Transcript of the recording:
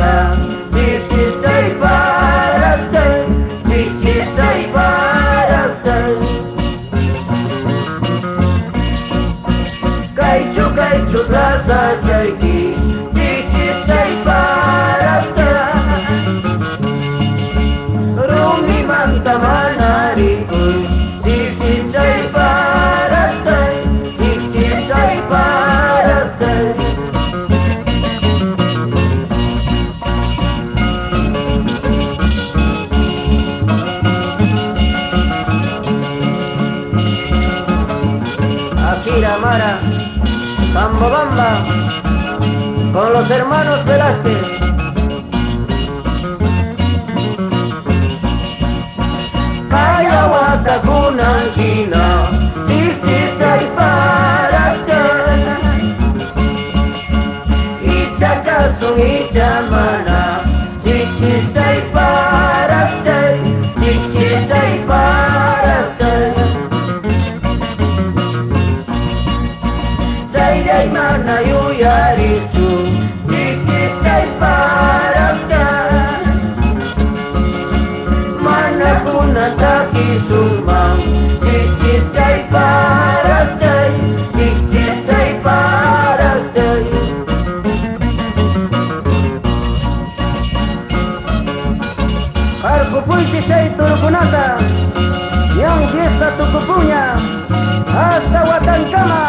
mana, sisay para sa'yo, sisay para sa'yo. Kaichu rasa jaiki, sisay para sa'yo. Rumi manta manariku, sisay para sa'yo, sisay para sa'yo. Akira Mara, Zambobamba, con los hermanos Velázquez. Kaya wata kunangkina, sisay para sa'yo. Ichakasong ichamana, sisay para sa'yo, sisay para sa'yo. Jai mana yuyarichu, sisay para sa'yo. Mana kuna takisumang, sisay para sa'yo, sisay para sa'yo. Harkupuy sisay turukunata, yang bisa tukupunya, asawatan kama.